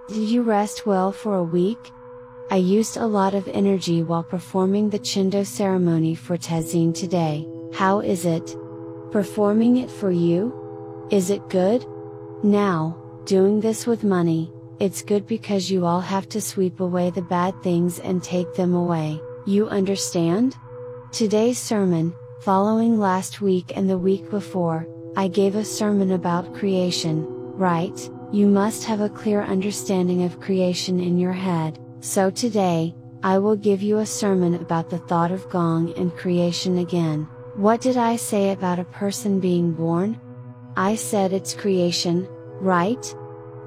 Did you rest well for a week? I used a lot of energy while performing the Chindo ceremony for Tezeen today. How is it? Performing it for you? Is it good? Now, doing this with money, it's good because you all have to sweep away the bad things and take them away. You understand? Today's sermon, following last week and the week before, I gave a sermon about creation, right? You must have a clear understanding of creation in your head, so today, I will give you a sermon about the thought of Gong and creation again. What did I say about a person being born? I said it's creation, right?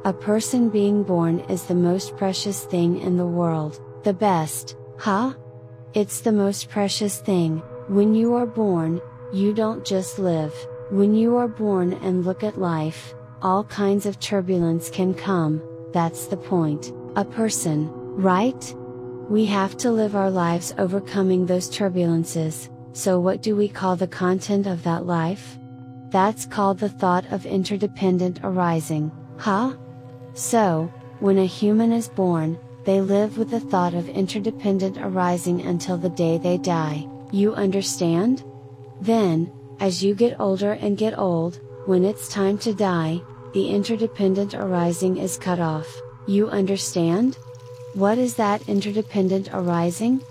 A person being born is the most precious thing in the world, the best, huh? It's the most precious thing. When you are born, you don't just live. When you are born and look at life, all kinds of turbulence can come, that's the point. A person, right? We have to live our lives overcoming those turbulences, so what do we call the content of that life? That's called the thought of interdependent arising, huh? So, when a human is born, they live with the thought of interdependent arising until the day they die, you understand? Then, as you get older and get old, when it's time to die, the interdependent arising is cut off, you understand? What is that interdependent arising?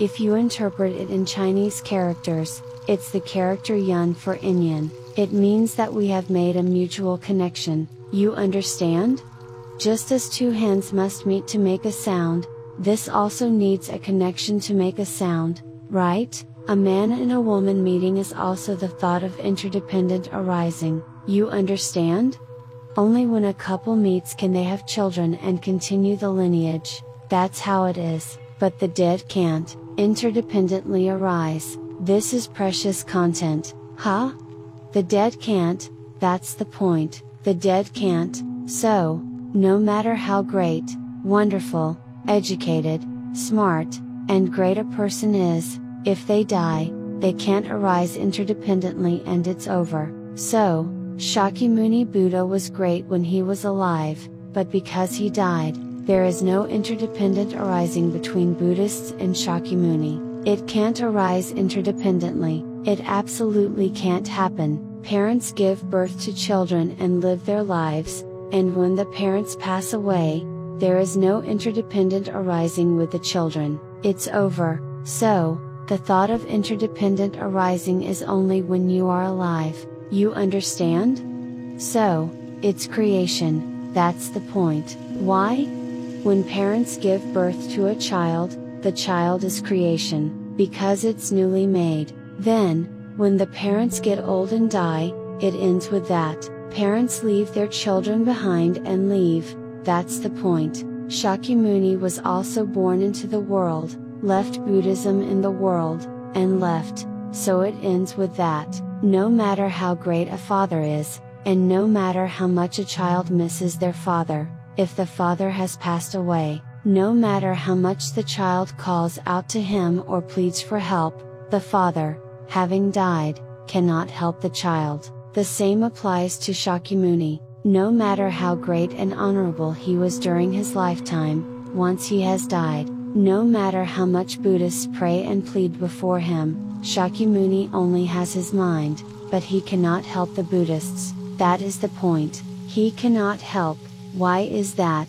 If you interpret it in Chinese characters, it's the character yun for inyan. It means that we have made a mutual connection, you understand? Just as two hands must meet to make a sound, this also needs a connection to make a sound, right? A man and a woman meeting is also the thought of interdependent arising, you understand? Only when a couple meets can they have children and continue the lineage, that's how it is, but the dead can't, interdependently arise, this is precious content, huh? The dead can't, that's the point, the dead can't, so, no matter how great, wonderful, educated, smart, and great a person is, if they die, they can't arise interdependently and it's over. So, Shakyamuni Buddha was great when he was alive, but because he died, there is no interdependent arising between Buddhists and Shakyamuni. It can't arise interdependently, it absolutely can't happen. Parents give birth to children and live their lives, and when the parents pass away, there is no interdependent arising with the children, it's over. So, the thought of interdependent arising is only when you are alive, you understand? So, it's creation, that's the point. Why? When parents give birth to a child, the child is creation, because it's newly made. Then, when the parents get old and die, it ends with that. Parents leave their children behind and leave, that's the point. Shakyamuni was also born into the world, left Buddhism in the world, and left, so it ends with that. No matter how great a father is, and no matter how much a child misses their father, if the father has passed away, no matter how much the child calls out to him or pleads for help, the father, having died, cannot help the child. The same applies to Shakyamuni, no matter how great and honorable he was during his lifetime, once he has died, no matter how much Buddhists pray and plead before him, Shakyamuni only has his mind, but he cannot help the Buddhists, that is the point, he cannot help. Why is that?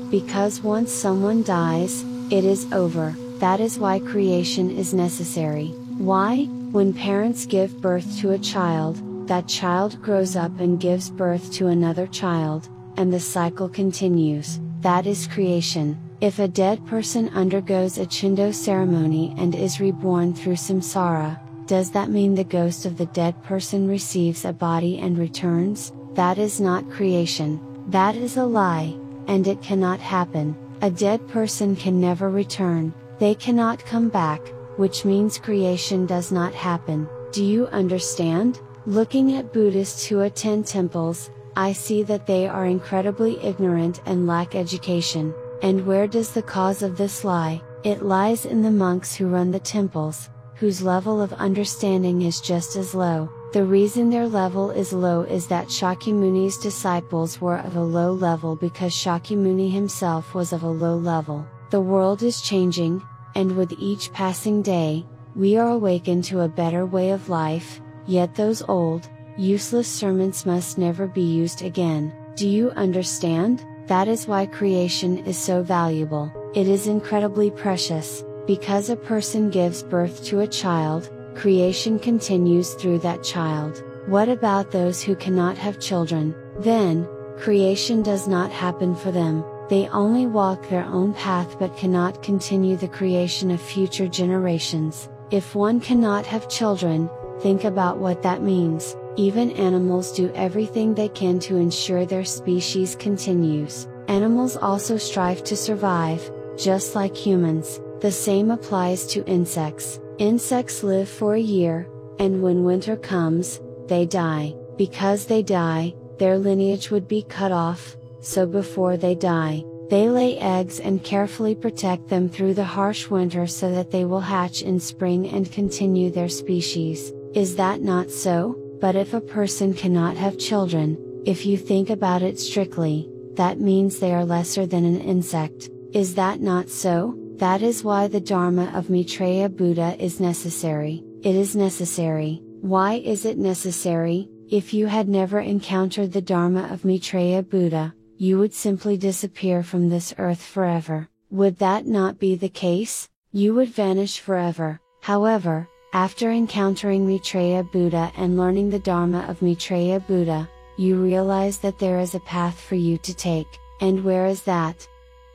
Because once someone dies, it is over, that is why creation is necessary. Why? When parents give birth to a child, that child grows up and gives birth to another child, and the cycle continues, that is creation. If a dead person undergoes a Chindo ceremony and is reborn through samsara, does that mean the ghost of the dead person receives a body and returns? That is not creation, that is a lie, and it cannot happen. A dead person can never return, they cannot come back, which means creation does not happen. Do you understand? Looking at Buddhists who attend temples, I see that they are incredibly ignorant and lack education. And where does the cause of this lie? It lies in the monks who run the temples, whose level of understanding is just as low. The reason their level is low is that Shakyamuni's disciples were of a low level because Shakyamuni himself was of a low level. The world is changing, and with each passing day, we are awakened to a better way of life, yet those old, useless sermons must never be used again. Do you understand? That is why creation is so valuable. It is incredibly precious, because a person gives birth to a child, creation continues through that child. What about those who cannot have children? Then, creation does not happen for them. They only walk their own path but cannot continue the creation of future generations. If one cannot have children, think about what that means. Even animals do everything they can to ensure their species continues. Animals also strive to survive, just like humans. The same applies to insects. Insects live for a year, and when winter comes, they die. Because they die, their lineage would be cut off, so before they die, they lay eggs and carefully protect them through the harsh winter so that they will hatch in spring and continue their species. Is that not so? But if a person cannot have children, if you think about it strictly, that means they are lesser than an insect. Is that not so? That is why the Dharma of Maitreya Buddha is necessary. It is necessary. Why is it necessary? If you had never encountered the Dharma of Maitreya Buddha, you would simply disappear from this earth forever. Would that not be the case? You would vanish forever. However, after encountering Maitreya Buddha and learning the Dharma of Maitreya Buddha, you realize that there is a path for you to take. And where is that?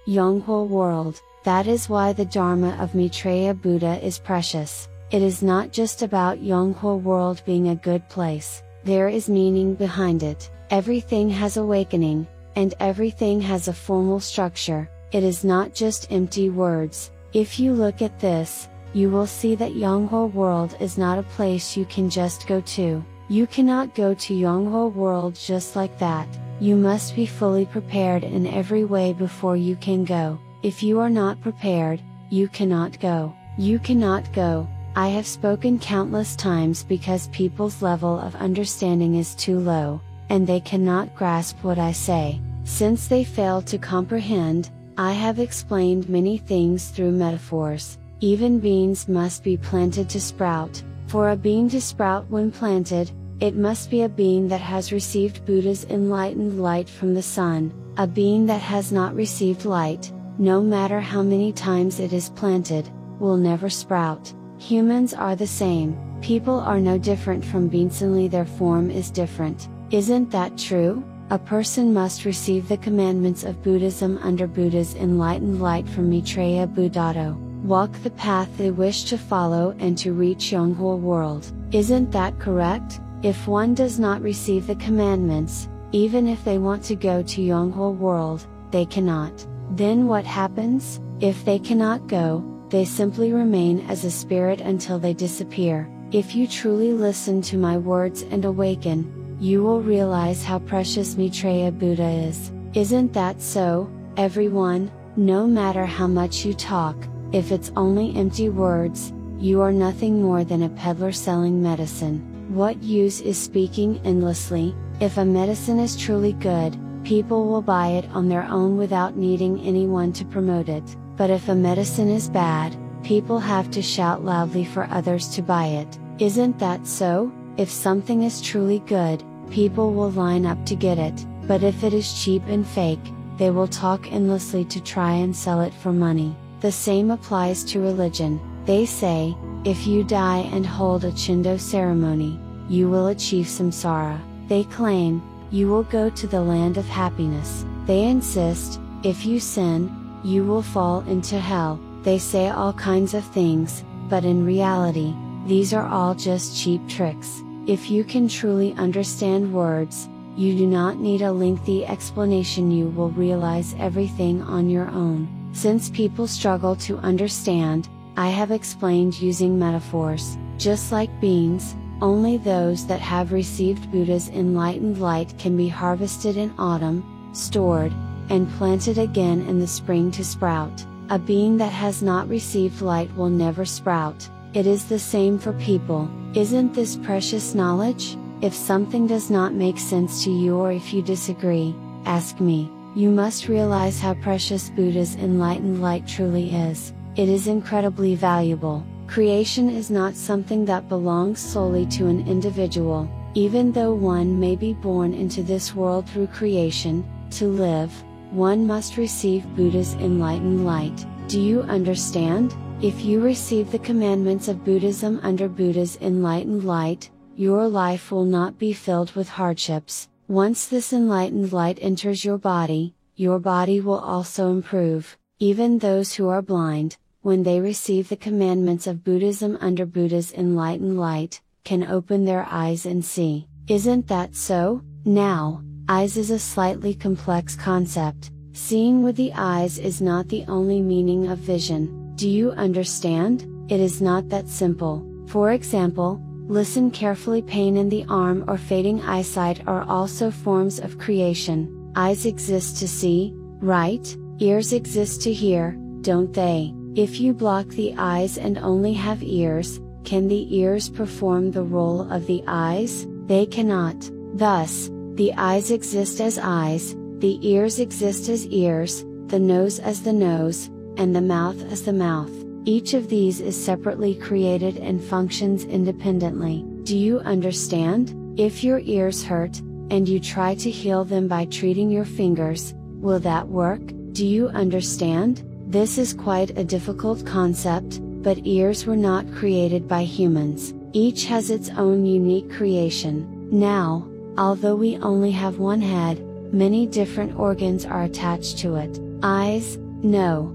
Yonghwa world. That is why the Dharma of Maitreya Buddha is precious. It is not just about Yonghwa world being a good place. There is meaning behind it. Everything has awakening, and everything has a formal structure. It is not just empty words. If you look at this, you will see that Yonghwa world is not a place you can just go to. You cannot go to Yonghwa world just like that. You must be fully prepared in every way before you can go. If you are not prepared, you cannot go. You cannot go. I have spoken countless times because people's level of understanding is too low, and they cannot grasp what I say. Since they fail to comprehend, I have explained many things through metaphors. Even beans must be planted to sprout. For a bean to sprout when planted, it must be a bean that has received Buddha's enlightened light from the sun. A bean that has not received light, no matter how many times it is planted, will never sprout. Humans are the same. People are no different from beans, only their form is different. Isn't that true? A person must receive the commandments of Buddhism under Buddha's enlightened light from Maitreya Buddhato, walk the path they wish to follow and to reach Yonghwa world. Isn't that correct? If one does not receive the commandments, even if they want to go to Yonghwa world, they cannot. Then what happens? If they cannot go, they simply remain as a spirit until they disappear. If you truly listen to my words and awaken, you will realize how precious Maitreya Buddha is. Isn't that so, everyone? No matter how much you talk, if it's only empty words, you are nothing more than a peddler selling medicine. What use is speaking endlessly? If a medicine is truly good, people will buy it on their own without needing anyone to promote it. But if a medicine is bad, people have to shout loudly for others to buy it. Isn't that so? If something is truly good, people will line up to get it. But if it is cheap and fake, they will talk endlessly to try and sell it for money. The same applies to religion. They say, if you die and hold a Chindo ceremony, you will achieve samsara. They claim, you will go to the land of happiness. They insist, if you sin, you will fall into hell. They say all kinds of things, but in reality, these are all just cheap tricks. If you can truly understand words, you do not need a lengthy explanation, you will realize everything on your own. Since people struggle to understand, I have explained using metaphors. Just like beans, only those that have received Buddha's enlightened light can be harvested in autumn, stored, and planted again in the spring to sprout. A bean that has not received light will never sprout. It is the same for people. Isn't this precious knowledge? If something does not make sense to you or if you disagree, ask me. You must realize how precious Buddha's enlightened light truly is. It is incredibly valuable. Creation is not something that belongs solely to an individual, even though one may be born into this world through creation. To live, one must receive Buddha's enlightened light. Do you understand? If you receive the commandments of Buddhism under Buddha's enlightened light, your life will not be filled with hardships. Once this enlightened light enters your body will also improve. Even those who are blind, when they receive the commandments of Buddhism under Buddha's enlightened light, can open their eyes and see. Isn't that so? Now, eyes is a slightly complex concept. Seeing with the eyes is not the only meaning of vision. Do you understand? It is not that simple. For example, listen carefully. Pain in the arm or fading eyesight are also forms of creation. Eyes exist to see, right? Ears exist to hear, don't they? If you block the eyes and only have ears, can the ears perform the role of the eyes? They cannot. Thus, the eyes exist as eyes, the ears exist as ears, the nose as the nose, and the mouth as the mouth. Each of these is separately created and functions independently. Do you understand? If your ears hurt, and you try to heal them by treating your fingers, will that work? Do you understand? This is quite a difficult concept, but ears were not created by humans. Each has its own unique creation. Now, although we only have one head, many different organs are attached to it. Eyes, nose,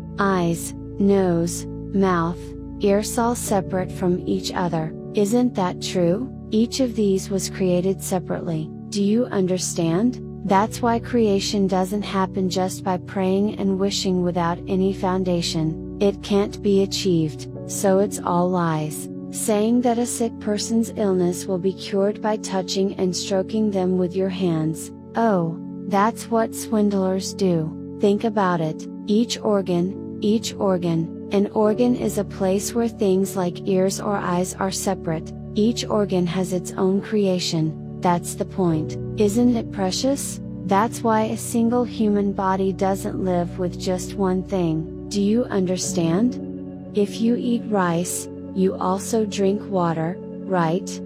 mouth, ears, all separate from each other. Isn't that true? Each of these was created separately. Do you understand? That's why creation doesn't happen just by praying and wishing without any foundation. It can't be achieved, so it's all lies. Saying that a sick person's illness will be cured by touching and stroking them with your hands. Oh, that's what swindlers do. Think about it. Each organ, an organ is a place where things like ears or eyes are separate. Each organ has its own creation. That's the point. Isn't it precious? That's why a single human body doesn't live with just one thing. Do you understand? If you eat rice, you also drink water, right?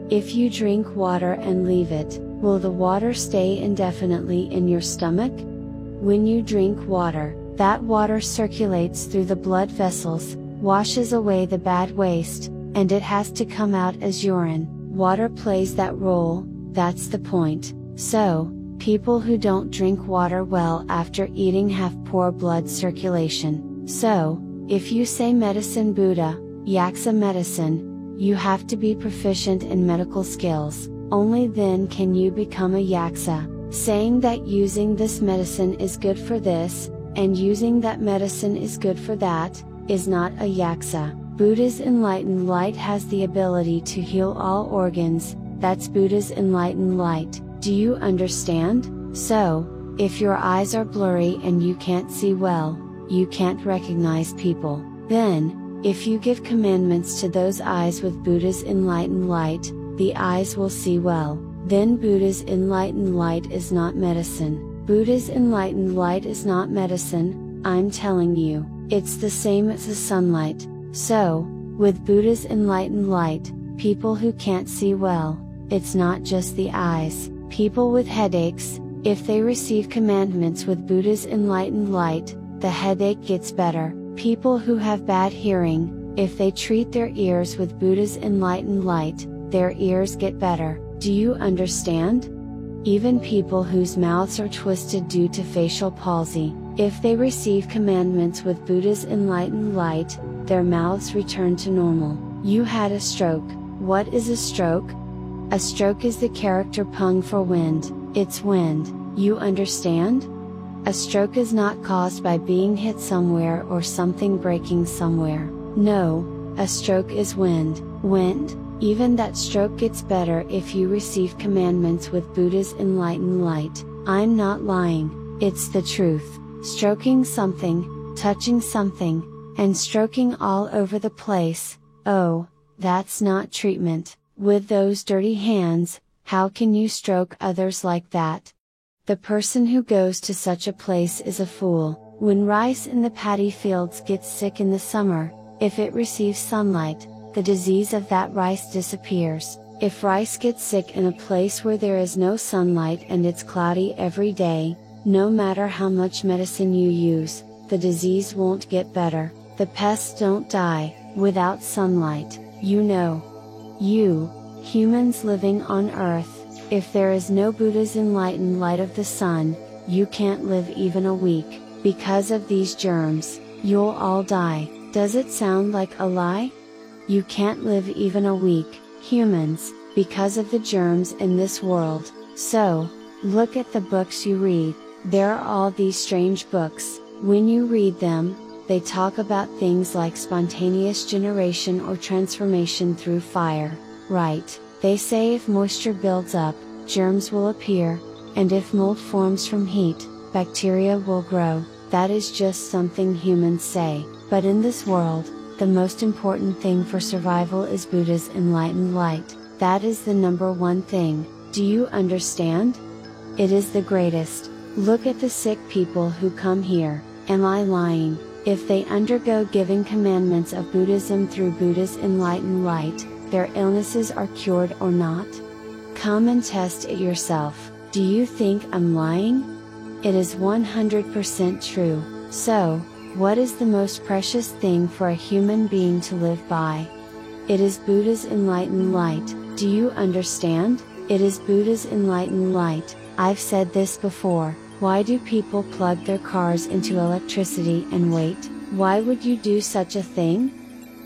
If you drink water and leave it, will the water stay indefinitely in your stomach? When you drink water, that water circulates through the blood vessels, washes away the bad waste, and it has to come out as urine. Water plays that role, that's the point. So, people who don't drink water well after eating have poor blood circulation. So, if you say medicine Buddha, Yaksa medicine, you have to be proficient in medical skills. Only then can you become a Yaksa. Saying that using this medicine is good for this, and using that medicine is good for that, is not a Yaksa. Buddha's enlightened light has the ability to heal all organs, that's Buddha's enlightened light. Do you understand? So, if your eyes are blurry and you can't see well, you can't recognize people, then, if you give commandments to those eyes with Buddha's enlightened light, the eyes will see well. Then Buddha's enlightened light is not medicine. Buddha's enlightened light is not medicine, I'm telling you, it's the same as the sunlight. So, with Buddha's enlightened light, people who can't see well, it's not just the eyes. People with headaches, if they receive commandments with Buddha's enlightened light, the headache gets better. People who have bad hearing, if they treat their ears with Buddha's enlightened light, their ears get better. Do you understand? Even people whose mouths are twisted due to facial palsy, if they receive commandments with Buddha's enlightened light, their mouths return to normal. You had a stroke. What is a stroke? A stroke is the character Pung for wind, it's wind. You understand? A stroke is not caused by being hit somewhere or something breaking somewhere. No, a stroke is wind. Wind, even that stroke gets better if you receive commandments with Buddha's enlightened light. I'm not lying, it's the truth. Stroking something, touching something, and stroking all over the place, oh, that's not treatment. With those dirty hands, how can you stroke others like that? The person who goes to such a place is a fool. When rice in the paddy fields gets sick in the summer, if it receives sunlight, the disease of that rice disappears. If rice gets sick in a place where there is no sunlight and it's cloudy every day, no matter how much medicine you use, the disease won't get better. The pests don't die without sunlight, you know. You, humans living on Earth, if there is no Buddha's enlightened light of the sun, you can't live even a week. Because of these germs, you'll all die. Does it sound like a lie? You can't live even a week, humans, because of the germs in this world. So, look at the books you read. There are all these strange books. When you read them, they talk about things like spontaneous generation or transformation through fire, right? They say if moisture builds up, germs will appear, and if mold forms from heat, bacteria will grow. That is just something humans say, but in this world, the most important thing for survival is Buddha's enlightened light. That is the number one thing. Do you understand? It is the greatest. Look at the sick people who come here. Am I lying? If they undergo giving commandments of Buddhism through Buddha's enlightened light, their illnesses are cured or not? Come and test it yourself. Do you think I'm lying? It is 100% true. So, what is the most precious thing for a human being to live by? It is Buddha's enlightened light. Do you understand? It is Buddha's enlightened light. I've said this before. Why do people plug their cars into electricity and wait? Why would you do such a thing?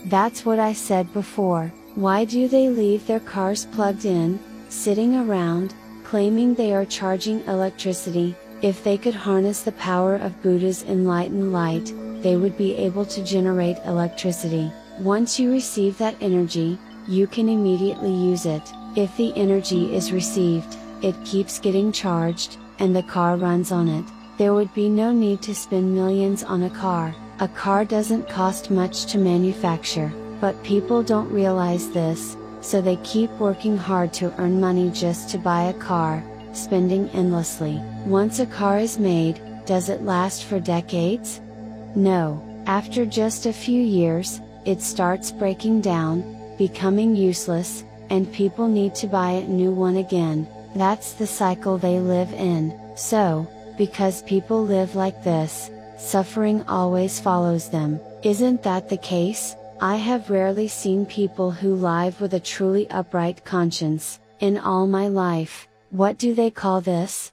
That's what I said before. Why do they leave their cars plugged in, sitting around, claiming they are charging electricity? If they could harness the power of Buddha's enlightened light, they would be able to generate electricity. Once you receive that energy, you can immediately use it. If the energy is received, it keeps getting charged, and the car runs on it. There would be no need to spend millions on a car. A car doesn't cost much to manufacture, but people don't realize this, so they keep working hard to earn money just to buy a car, spending endlessly. Once a car is made, does it last for decades? No, after just a few years, it starts breaking down, becoming useless, and people need to buy a new one again. That's the cycle they live in. So, because people live like this, suffering always follows them. Isn't that the case? I have rarely seen people who live with a truly upright conscience. In all my life, what do they call this?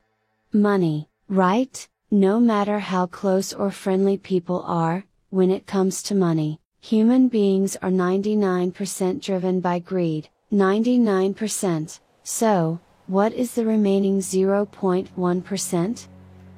Money, right? No matter how close or friendly people are, when it comes to money, human beings are 99% driven by greed. 99%. So, what is the remaining 0.1%?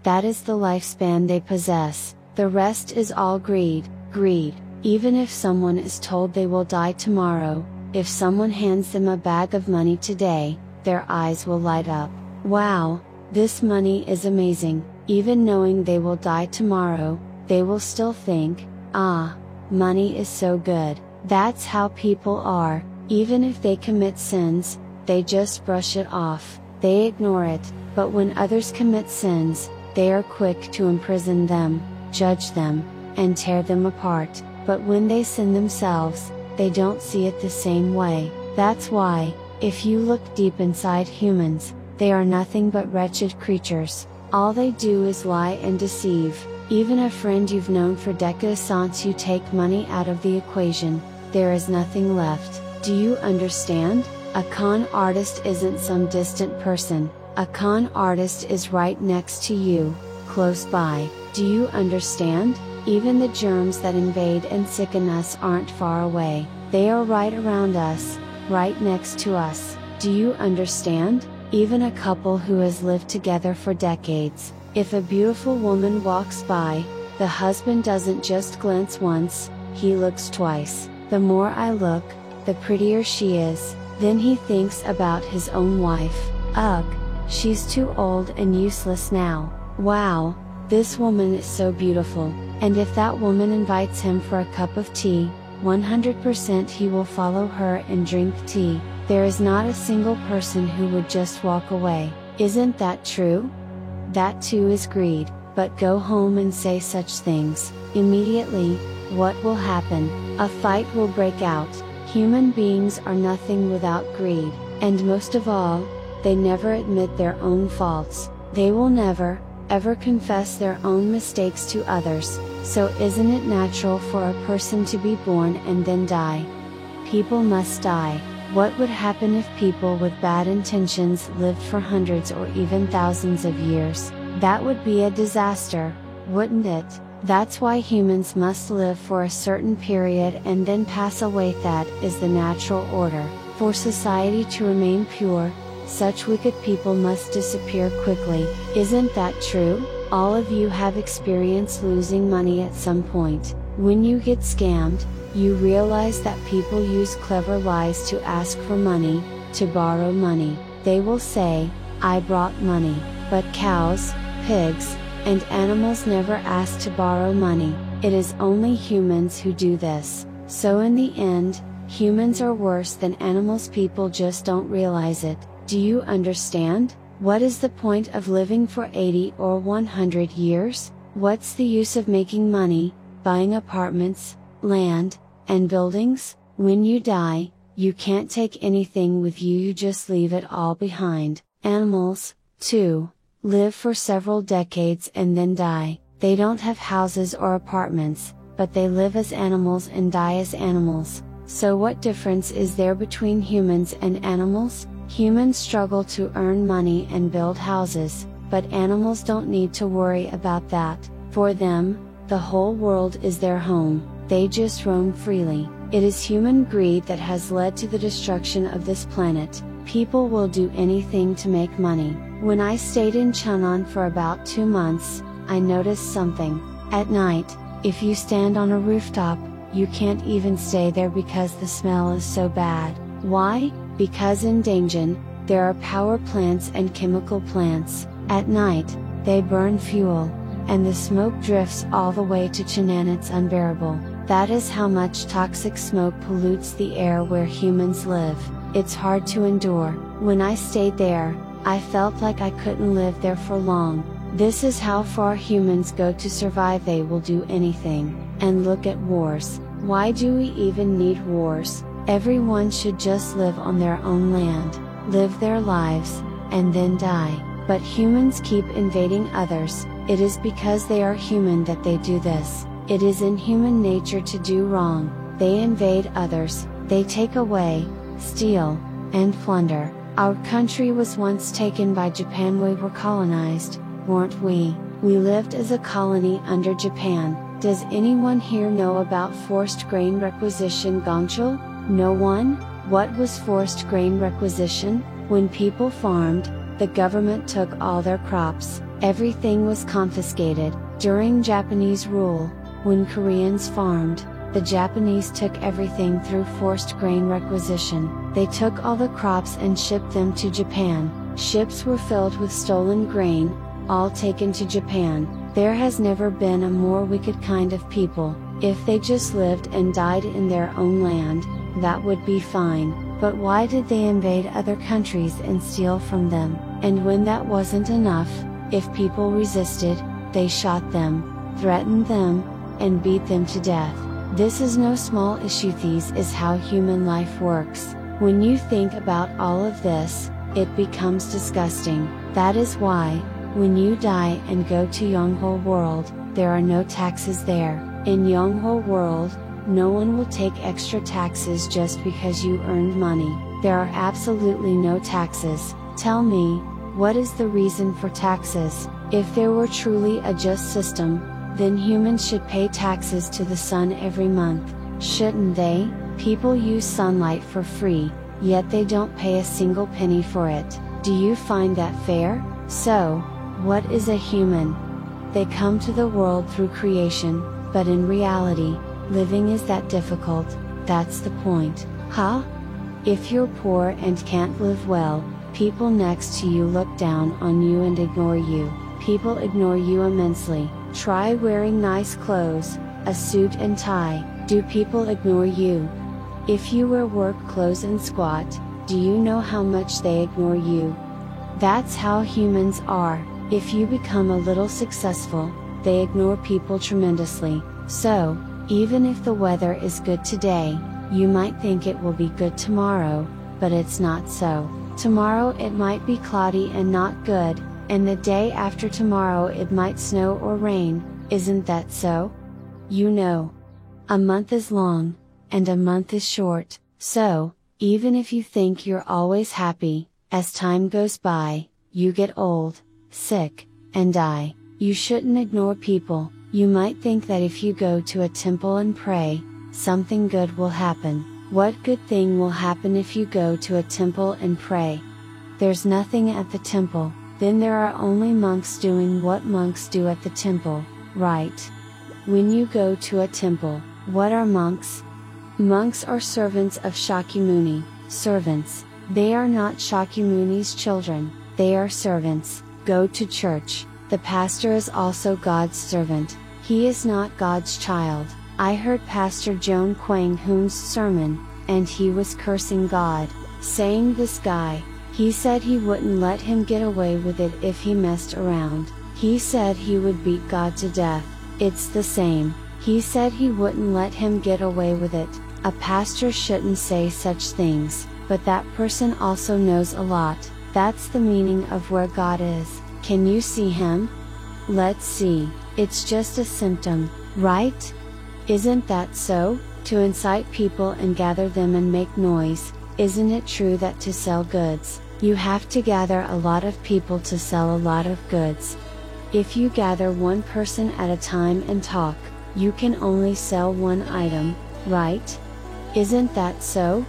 That is the lifespan they possess. The rest is all greed. Greed. Even if someone is told they will die tomorrow, if someone hands them a bag of money today, their eyes will light up. Wow, this money is amazing. Even knowing they will die tomorrow, they will still think, ah, money is so good. That's how people are. Even if they commit sins, they just brush it off, they ignore it, but when others commit sins, they are quick to imprison them, judge them, and tear them apart, but when they sin themselves, they don't see it the same way. That's why, if you look deep inside humans, they are nothing but wretched creatures. All they do is lie and deceive. Even a friend you've known for decades, since you take money out of the equation, there is nothing left. Do you understand? A con artist isn't some distant person. A con artist is right next to you, close by. Do you understand? Even the germs that invade and sicken us aren't far away. They are right around us, right next to us. Do you understand? Even a couple who has lived together for decades, if a beautiful woman walks by, the husband doesn't just glance once, he looks twice. The more I look, the prettier she is. Then he thinks about his own wife. Ugh, she's too old and useless now. Wow, this woman is so beautiful. And if that woman invites him for a cup of tea, 100% he will follow her and drink tea. There is not a single person who would just walk away. Isn't that true? That too is greed, but go home and say such things. Immediately, what will happen? A fight will break out. Human beings are nothing without greed, and most of all, they never admit their own faults. They will never, ever confess their own mistakes to others. So isn't it natural for a person to be born and then die? People must die. What would happen if people with bad intentions lived for hundreds or even thousands of years? That would be a disaster, wouldn't it? That's why humans must live for a certain period and then pass away. That is the natural order. For society to remain pure, such wicked people must disappear quickly. Isn't that true? All of you have experienced losing money at some point. When you get scammed, you realize that people use clever lies to ask for money, to borrow money. They will say, "I brought money," but cows, pigs, and animals never ask to borrow money. It is only humans who do this. So in the end, humans are worse than animals. People just don't realize it. Do you understand? What is the point of living for 80 or 100 years? What's the use of making money, buying apartments, land, and buildings? When you die, you can't take anything with you, you just leave it all behind. Animals, too, live for several decades and then die. They don't have houses or apartments, but they live as animals and die as animals. So what difference is there between humans and animals? Humans struggle to earn money and build houses, but animals don't need to worry about that. For them, the whole world is their home. They just roam freely. It is human greed that has led to the destruction of this planet. People will do anything to make money. When I stayed in Chang'an for about 2 months, I noticed something. At night, if you stand on a rooftop, you can't even stay there because the smell is so bad. Why? Because in Dangjan, there are power plants and chemical plants. At night, they burn fuel, and the smoke drifts all the way to Chang'an. It's unbearable. That is how much toxic smoke pollutes the air where humans live. It's hard to endure. When I stayed there, I felt like I couldn't live there for long. This is how far humans go to survive. They will do anything. And look at wars. Why do we even need wars? Everyone should just live on their own land, live their lives, and then die. But humans keep invading others. It is because they are human that they do this. It is in human nature to do wrong. They invade others, they take away, steal, and plunder. Our country was once taken by Japan. We were colonized, weren't we? We lived as a colony under Japan. Does anyone here know about forced grain requisition, Gongchul? No one? What was forced grain requisition? When people farmed, the government took all their crops. Everything was confiscated. During Japanese rule, when Koreans farmed, the Japanese took everything through forced grain requisition. They took all the crops and shipped them to Japan. Ships were filled with stolen grain, all taken to Japan. There has never been a more wicked kind of people. If they just lived and died in their own land, that would be fine. But why did they invade other countries and steal from them? And when that wasn't enough, if people resisted, they shot them, threatened them, and beat them to death. This is no small issue. This is how human life works. When you think about all of this, it becomes disgusting. That is why, when you die and go to Yonghwa world, there are no taxes there. In Yonghwa world, no one will take extra taxes just because you earned money. There are absolutely no taxes. Tell me, what is the reason for taxes? If there were truly a just system, then humans should pay taxes to the sun every month, shouldn't they? People use sunlight for free, yet they don't pay a single penny for it. Do you find that fair? So, what is a human? They come to the world through creation, but in reality, living is that difficult. That's the point. Huh? If you're poor and can't live well, people next to you look down on you and ignore you. People ignore you immensely. Try wearing nice clothes, a suit and tie. Do people ignore you? If you wear work clothes and squat, Do you know how much they ignore you? That's how humans are. If you become a little successful, they ignore people tremendously. So, even if the weather is good today, you might think it will be good tomorrow, but it's not so. Tomorrow it might be cloudy and not good, and the day after tomorrow it might snow or rain, isn't that so? You know, a month is long, and a month is short, so, even if you think you're always happy, as time goes by, you get old, sick, and die. You shouldn't ignore people. You might think that if you go to a temple and pray, something good will happen. What good thing will happen if you go to a temple and pray? There's nothing at the temple, then there are only monks doing what monks do at the temple, right? When you go to a temple, what are monks? Monks are servants of Shakyamuni, servants. They are not Shakyamuni's children, they are servants. Go to church. The pastor is also God's servant. He is not God's child. I heard Pastor Joan Kwang Hoon's sermon, and he was cursing God, saying this guy, he said he wouldn't let him get away with it if he messed around. He said he would beat God to death. It's the same. He said he wouldn't let him get away with it. A pastor shouldn't say such things, but that person also knows a lot. That's the meaning of where God is. Can you see him? Let's see. It's just a symptom, right? Isn't that so? To incite people and gather them and make noise. Isn't it true that to sell goods, you have to gather a lot of people to sell a lot of goods? If you gather one person at a time and talk, you can only sell one item, right? Isn't that so?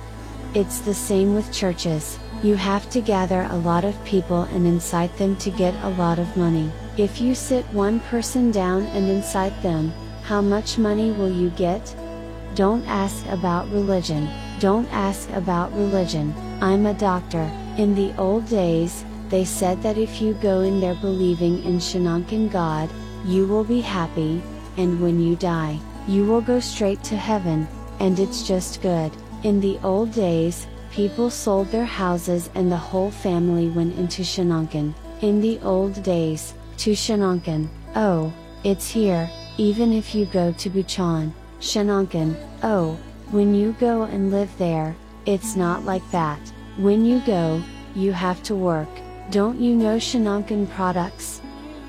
It's the same with churches. You have to gather a lot of people and incite them to get a lot of money. If you sit one person down and incite them, how much money will you get? Don't ask about religion. Don't ask about religion. I'm a doctor. In the old days, they said that if you go in there believing in Shanankan God, you will be happy, and when you die, you will go straight to heaven, and it's just good. In the old days, people sold their houses and the whole family went into Shanankan. In the old days, to Shanankan, oh, it's here, even if you go to Buchan, Shanankan, oh, when you go and live there, it's not like that. When you go, you have to work. Don't you know Shanankan products?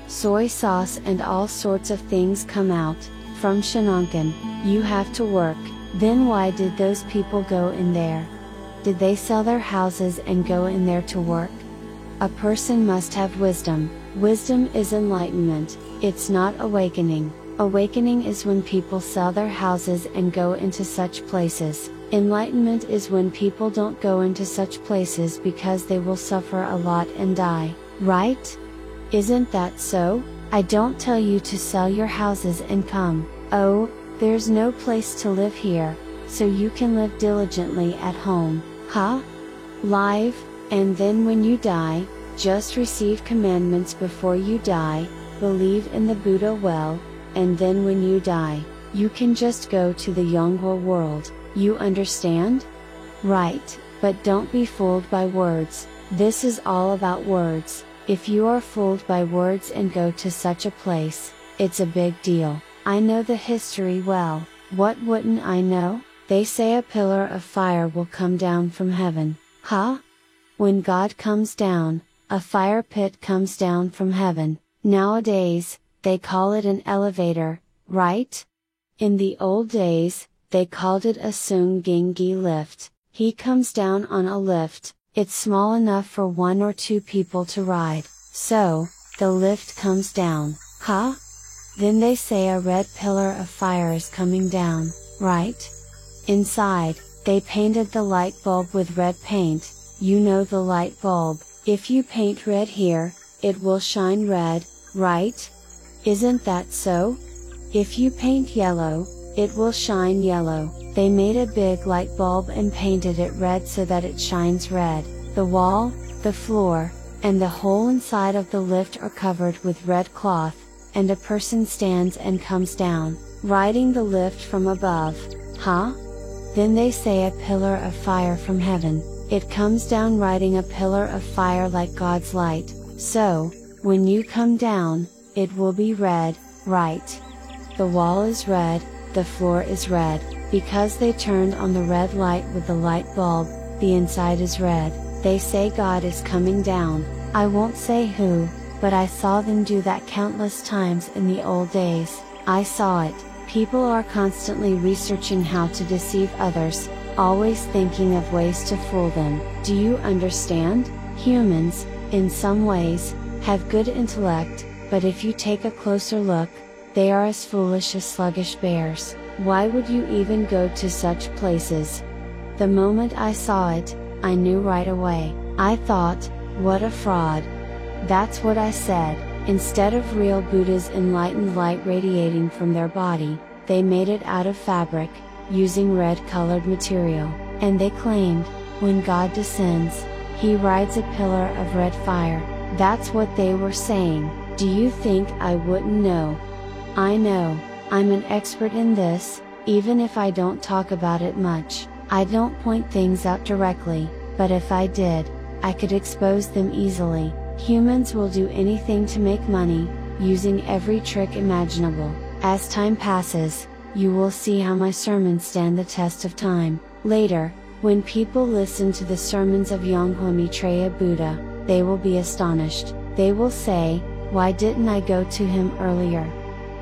Soy sauce and all sorts of things come out from Shanankan. You have to work. Then why did those people go in there? Did they sell their houses and go in there to work? A person must have wisdom. Wisdom is enlightenment, it's not awakening. Awakening is when people sell their houses and go into such places. Enlightenment is when people don't go into such places because they will suffer a lot and die, right? Isn't that so? I don't tell you to sell your houses and come. Oh, there's no place to live here, so you can live diligently at home, huh? Live, and then when you die, just receive commandments before you die, believe in the Buddha well, and then when you die, you can just go to the Yongwa world, you understand? Right, but don't be fooled by words, this is all about words. If you are fooled by words and go to such a place, it's a big deal. I know the history well. What wouldn't I know? They say a pillar of fire will come down from heaven, huh? When God comes down, a fire pit comes down from heaven. Nowadays, they call it an elevator, right? In the old days, they called it a Sunginggi lift. He comes down on a lift, it's small enough for 1 or 2 people to ride, so, the lift comes down, huh? Then they say a red pillar of fire is coming down, right? Inside, they painted the light bulb with red paint, you know the light bulb, if you paint red here, it will shine red, right? Isn't that so? If you paint yellow, it will shine yellow. They made a big light bulb and painted it red so that it shines red. The wall, the floor, and the whole inside of the lift are covered with red cloth, and a person stands and comes down, riding the lift from above, huh? Then they say a pillar of fire from heaven. It comes down riding a pillar of fire like God's light, so, when you come down, it will be red, right? The wall is red, the floor is red, because they turned on the red light with the light bulb, the inside is red. They say God is coming down. I won't say who, but I saw them do that countless times in the old days. I saw it. People are constantly researching how to deceive others, always thinking of ways to fool them. Do you understand? Humans, in some ways, have good intellect, but if you take a closer look, they are as foolish as sluggish bears. Why would you even go to such places? The moment I saw it, I knew right away. I thought, what a fraud. That's what I said. Instead of real Buddha's enlightened light radiating from their body, they made it out of fabric, using red colored material, and they claimed, when God descends, he rides a pillar of red fire. That's what they were saying. Do you think I wouldn't know? I know, I'm an expert in this, even if I don't talk about it much. I don't point things out directly, but if I did, I could expose them easily. Humans will do anything to make money, using every trick imaginable. As time passes, you will see how my sermons stand the test of time. Later, when people listen to the sermons of Yonghui Maitreya Buddha, they will be astonished. They will say, why didn't I go to him earlier?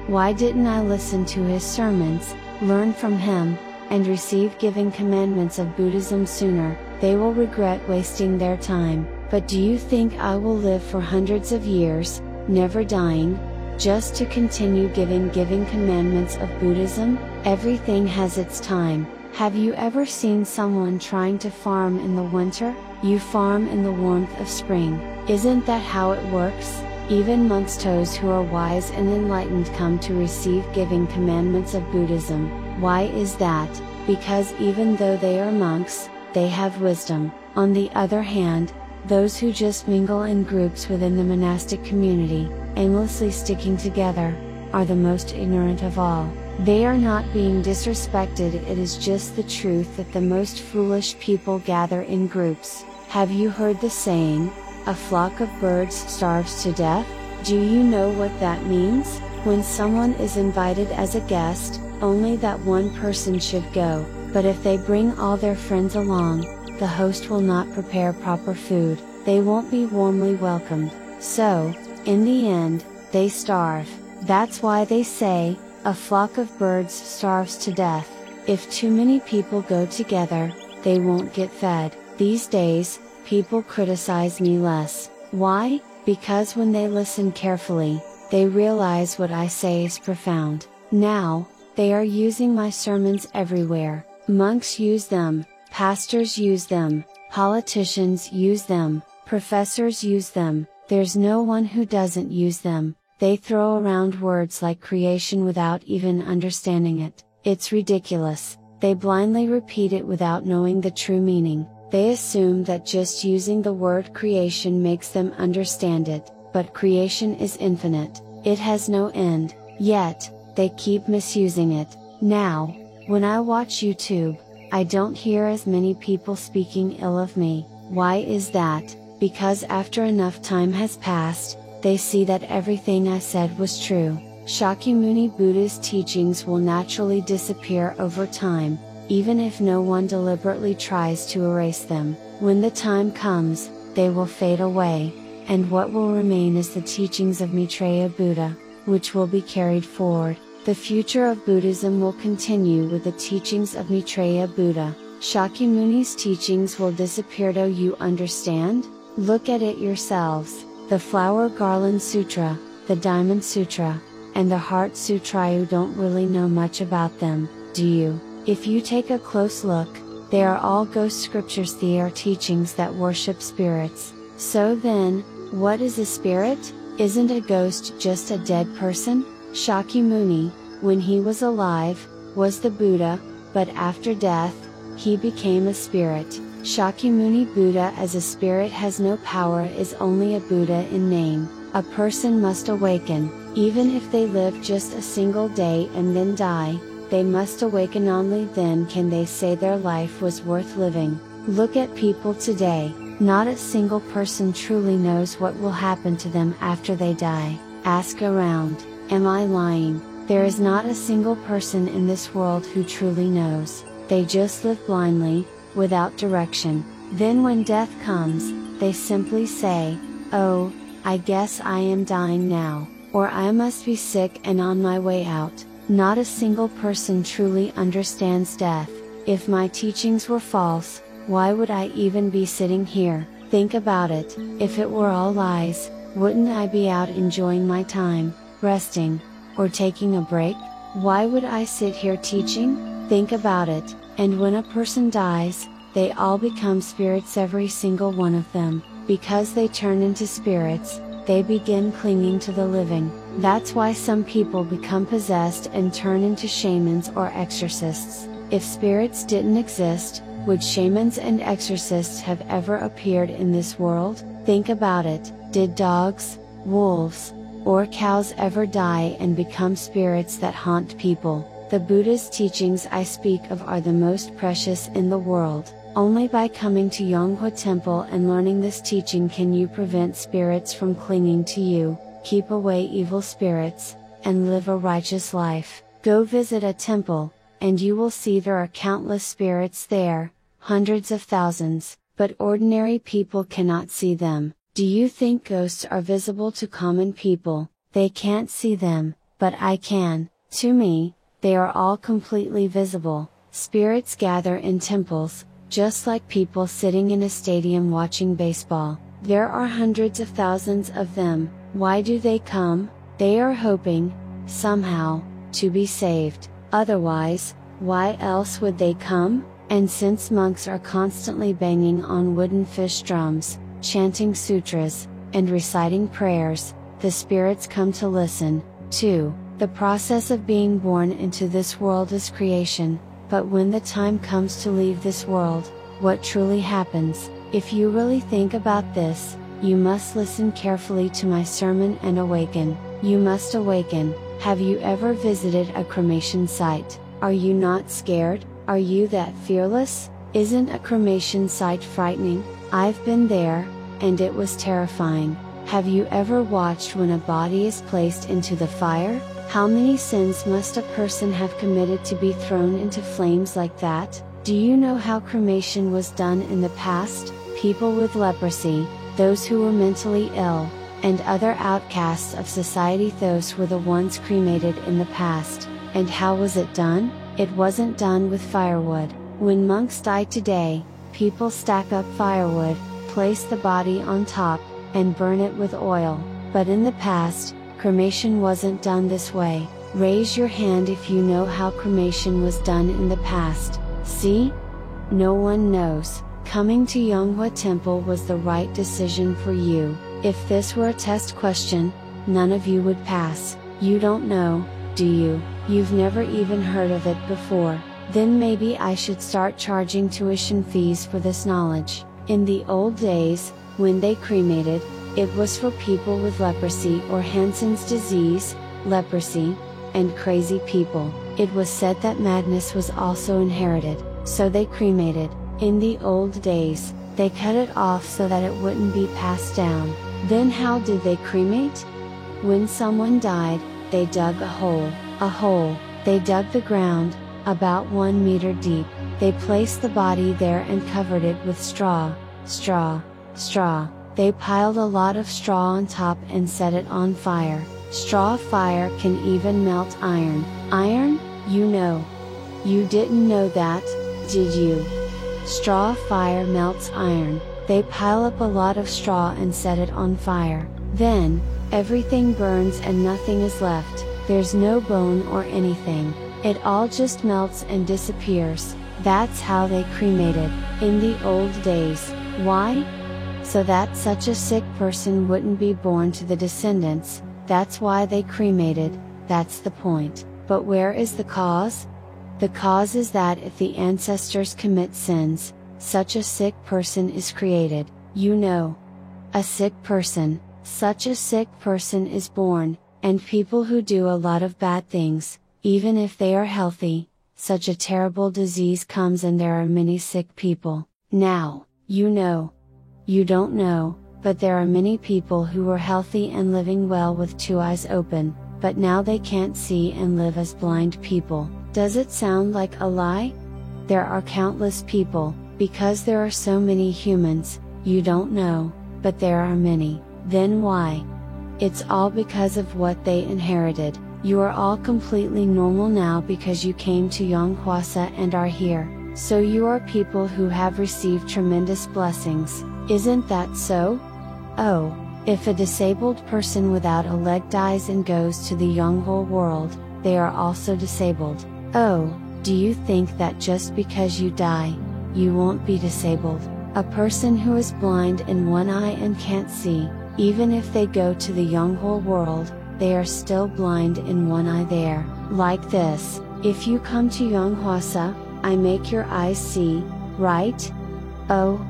Why didn't I listen to his sermons, learn from him, and receive giving commandments of Buddhism sooner? They will regret wasting their time. But do you think I will live for hundreds of years, never dying, just to continue giving commandments of Buddhism? Everything has its time. Have you ever seen someone trying to farm in the winter? You farm in the warmth of spring. Isn't that how it works? Even monks, those who are wise and enlightened, come to receive giving commandments of Buddhism. Why is that? Because even though they are monks, they have wisdom. On the other hand, those who just mingle in groups within the monastic community, aimlessly sticking together, are the most ignorant of all. They are not being disrespected, it is just the truth that the most foolish people gather in groups. Have you heard the saying, a flock of birds starves to death? Do you know what that means? When someone is invited as a guest, only that one person should go, but if they bring all their friends along, the host will not prepare proper food, they won't be warmly welcomed, so, in the end, they starve. That's why they say, a flock of birds starves to death. If too many people go together, they won't get fed. These days, people criticize me less. Why? Because when they listen carefully, they realize what I say is profound. Now, they are using my sermons everywhere. Monks use them, pastors use them, politicians use them, professors use them, there's no one who doesn't use them. They throw around words like creation without even understanding it. It's ridiculous. They blindly repeat it without knowing the true meaning. They assume that just using the word creation makes them understand it, but creation is infinite, it has no end, yet, they keep misusing it. Now, when I watch YouTube, I don't hear as many people speaking ill of me. Why is that? Because after enough time has passed, they see that everything I said was true. Shakyamuni Buddha's teachings will naturally disappear over time, even if no one deliberately tries to erase them. When the time comes, they will fade away, and what will remain is the teachings of Maitreya Buddha, which will be carried forward. The future of Buddhism will continue with the teachings of Maitreya Buddha. Shakyamuni's teachings will disappear. Do you understand? Look at it yourselves. The Flower Garland Sutra, the Diamond Sutra, and the Heart Sutra. You don't really know much about them, do you? If you take a close look, they are all ghost scriptures. They are teachings that worship spirits. So then, what is a spirit? Isn't a ghost just a dead person? Shakyamuni, when he was alive, was the Buddha, but after death, he became a spirit. Shakyamuni Buddha as a spirit has no power, is only a Buddha in name. A person must awaken, even if they live just a single day and then die, they must awaken, only then can they say their life was worth living. Look at people today, not a single person truly knows what will happen to them after they die. Ask around, am I lying? There is not a single person in this world who truly knows. They just live blindly, without direction. Then when death comes, they simply say, "Oh, I guess I am dying now," or "I must be sick and on my way out." Not a single person truly understands death. If my teachings were false, why would I even be sitting here? Think about it, if it were all lies, wouldn't I be out enjoying my time, resting, or taking a break? Why would I sit here teaching? Think about it, and when a person dies, they all become spirits, every single one of them. Because they turn into spirits, they begin clinging to the living. That's why some people become possessed and turn into shamans or exorcists. If spirits didn't exist, would shamans and exorcists have ever appeared in this world? Think about it, did dogs, wolves, or cows ever die and become spirits that haunt people? The Buddha's teachings I speak of are the most precious in the world. Only by coming to Yonghua Temple and learning this teaching can you prevent spirits from clinging to you, keep away evil spirits, and live a righteous life. Go visit a temple, and you will see there are countless spirits there, hundreds of thousands, but ordinary people cannot see them. Do you think ghosts are visible to common people? They can't see them, but I can. To me, they are all completely visible. Spirits gather in temples, just like people sitting in a stadium watching baseball. There are hundreds of thousands of them. Why do they come? They are hoping, somehow, to be saved. Otherwise, why else would they come? And since monks are constantly banging on wooden fish drums, chanting sutras, and reciting prayers, the spirits come to listen, too. The process of being born into this world is creation, but when the time comes to leave this world, what truly happens? If you really think about this, you must listen carefully to my sermon and awaken. You must awaken. Have you ever visited a cremation site? Are you not scared? Are you that fearless? Isn't a cremation site frightening? I've been there, and it was terrifying. Have you ever watched when a body is placed into the fire? How many sins must a person have committed to be thrown into flames like that? Do you know how cremation was done in the past? People with leprosy, those who were mentally ill, and other outcasts of society, those were the ones cremated in the past. And how was it done? It wasn't done with firewood. When monks die today, people stack up firewood, place the body on top, and burn it with oil. But in the past, cremation wasn't done this way. Raise your hand if you know how cremation was done in the past. See? No one knows. Coming to Yonghua Temple was the right decision for you. If this were a test question, none of you would pass. You don't know, do you? You've never even heard of it before. Then maybe I should start charging tuition fees for this knowledge. In the old days, when they cremated, it was for people with leprosy or Hansen's disease, leprosy, and crazy people. It was said that madness was also inherited, so they cremated. In the old days, they cut it off so that it wouldn't be passed down. Then how did they cremate? When someone died, they dug a hole. They dug the ground, about 1 meter deep. They placed the body there and covered it with straw. They piled a lot of straw on top and set it on fire. Straw fire can even melt iron. Iron? You know. You didn't know that, did you? Straw fire melts iron. They pile up a lot of straw and set it on fire. Then, everything burns and nothing is left. There's no bone or anything. It all just melts and disappears. That's how they cremated, in the old days. Why? So that such a sick person wouldn't be born to the descendants. That's why they cremated, that's the point. But where is the cause? The cause is that if the ancestors commit sins, such a sick person is created. You know. A sick person, such a sick person is born, and people who do a lot of bad things, even if they are healthy, such a terrible disease comes and there are many sick people. Now, you know. You don't know, but there are many people who were healthy and living well with two eyes open, but now they can't see and live as blind people. Does it sound like a lie? There are countless people, because there are so many humans, you don't know, but there are many. Then why? It's all because of what they inherited. You are all completely normal now because you came to Yonghuasa and are here, so you are people who have received tremendous blessings, isn't that so? Oh, if a disabled person without a leg dies and goes to the Yonghua world, they are also disabled. Oh, do you think that just because you die, you won't be disabled? A person who is blind in one eye and can't see, even if they go to the Yonghua world, they are still blind in one eye there. Like this, if you come to Yonghuasa, I make your eyes see, right? Oh.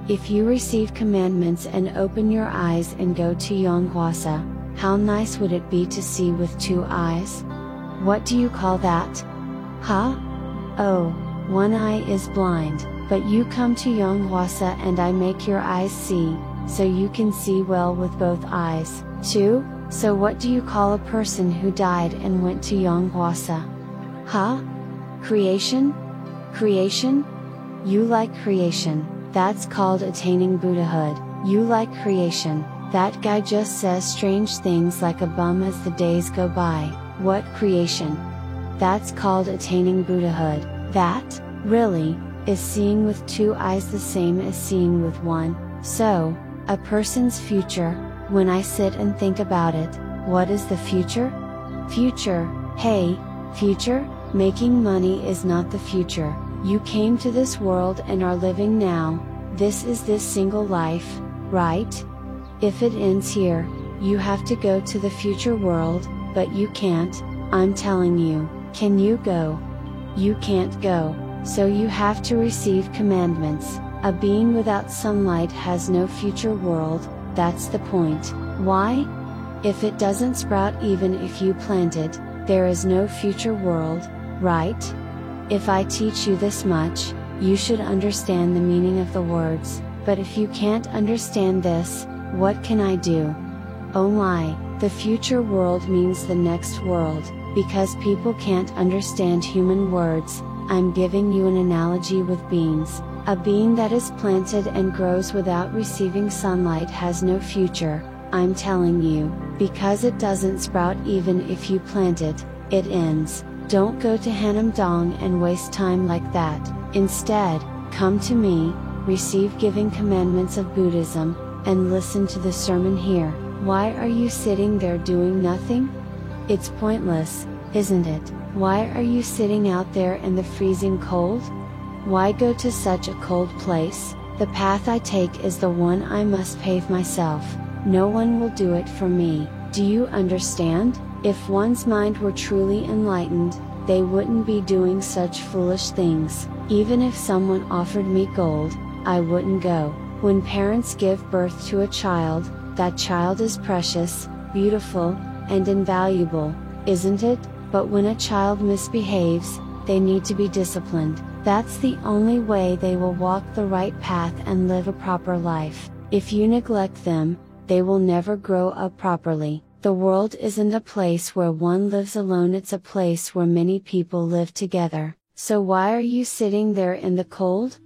If you receive commandments and open your eyes and go to Yonghuasa, how nice would it be to see with two eyes? What do you call that? Huh? Oh, one eye is blind, but you come to Yonghuasa and I make your eyes see, so you can see well with both eyes, too? So what do you call a person who died and went to Yonghuasa? Huh? Creation? Creation? You like creation. That's called attaining Buddhahood. You like creation. That guy just says strange things like a bum as the days go by. What creation? That's called attaining Buddhahood. That, really, is seeing with two eyes the same as seeing with one. So, a person's future, when I sit and think about it, what is the future? Future, hey, future? Making money is not the future. You came to this world and are living now, this is this single life, right? If it ends here, you have to go to the future world, but you can't, I'm telling you. Can you go? You can't go, so you have to receive commandments. A being without sunlight has no future world, that's the point. Why? If it doesn't sprout even if you plant it, there is no future world, right? If I teach you this much, you should understand the meaning of the words, but if you can't understand this, what can I do? Oh my, the future world means the next world, because people can't understand human words, I'm giving you an analogy with beans. A bean that is planted and grows without receiving sunlight has no future, I'm telling you, because it doesn't sprout even if you plant it, it ends. Don't go to Hanamdong and waste time like that. Instead, come to me, receive giving commandments of Buddhism, and listen to the sermon here. Why are you sitting there doing nothing? It's pointless, isn't it? Why are you sitting out there in the freezing cold? Why go to such a cold place? The path I take is the one I must pave myself. No one will do it for me. Do you understand? If one's mind were truly enlightened, they wouldn't be doing such foolish things. Even if someone offered me gold, I wouldn't go. When parents give birth to a child, that child is precious, beautiful, and invaluable, isn't it? But when a child misbehaves, they need to be disciplined. That's the only way they will walk the right path and live a proper life. If you neglect them, they will never grow up properly. The world isn't a place where one lives alone, it's a place where many people live together. So why are you sitting there in the cold?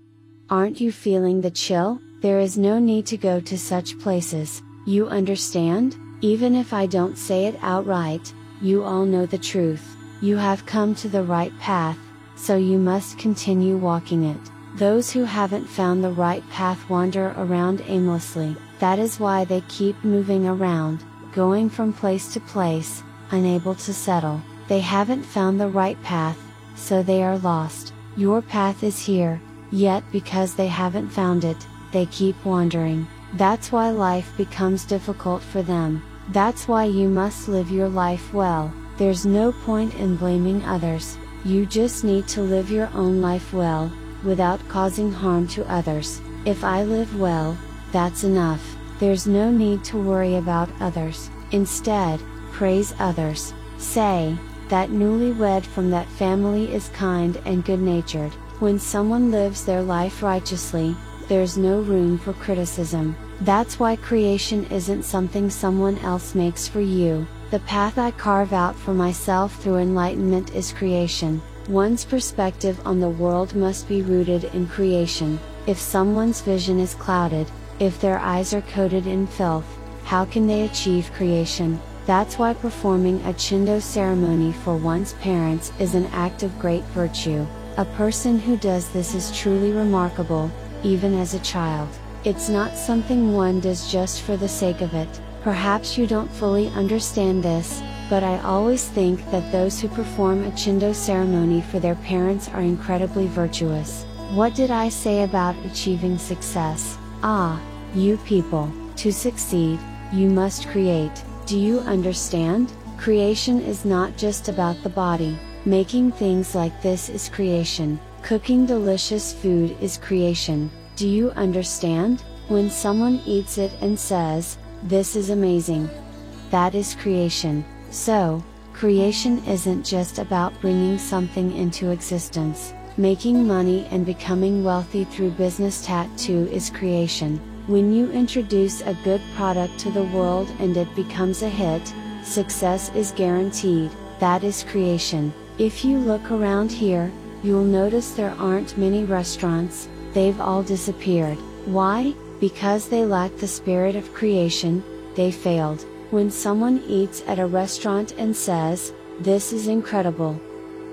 Aren't you feeling the chill? There is no need to go to such places. You understand? Even if I don't say it outright, you all know the truth. You have come to the right path, so you must continue walking it. Those who haven't found the right path wander around aimlessly. That is why they keep moving around, going from place to place, unable to settle. They haven't found the right path, so they are lost. Your path is here, yet because they haven't found it, they keep wandering. That's why life becomes difficult for them. That's why you must live your life well. There's no point in blaming others. You just need to live your own life well, without causing harm to others. If I live well, that's enough. There's no need to worry about others. Instead, praise others. Say, that newlywed from that family is kind and good-natured. When someone lives their life righteously, there's no room for criticism. That's why creation isn't something someone else makes for you. The path I carve out for myself through enlightenment is creation. One's perspective on the world must be rooted in creation. If someone's vision is clouded, if their eyes are coated in filth, how can they achieve creation? That's why performing a Chindo ceremony for one's parents is an act of great virtue. A person who does this is truly remarkable, even as a child. It's not something one does just for the sake of it. Perhaps you don't fully understand this, but I always think that those who perform a Chindo ceremony for their parents are incredibly virtuous. What did I say about achieving success? Ah, you people, to succeed, you must create. Do you understand? Creation is not just about the body. Making things like this is creation. Cooking delicious food is creation. Do you understand? When someone eats it and says, "This is amazing," that is creation. So, creation isn't just about bringing something into existence. Making money and becoming wealthy through business tattoo is creation. When you introduce a good product to the world and it becomes a hit, success is guaranteed. That is creation. If you look around here, you'll notice there aren't many restaurants, they've all disappeared. Why? Because they lack the spirit of creation, they failed. When someone eats at a restaurant and says, "This is incredible,"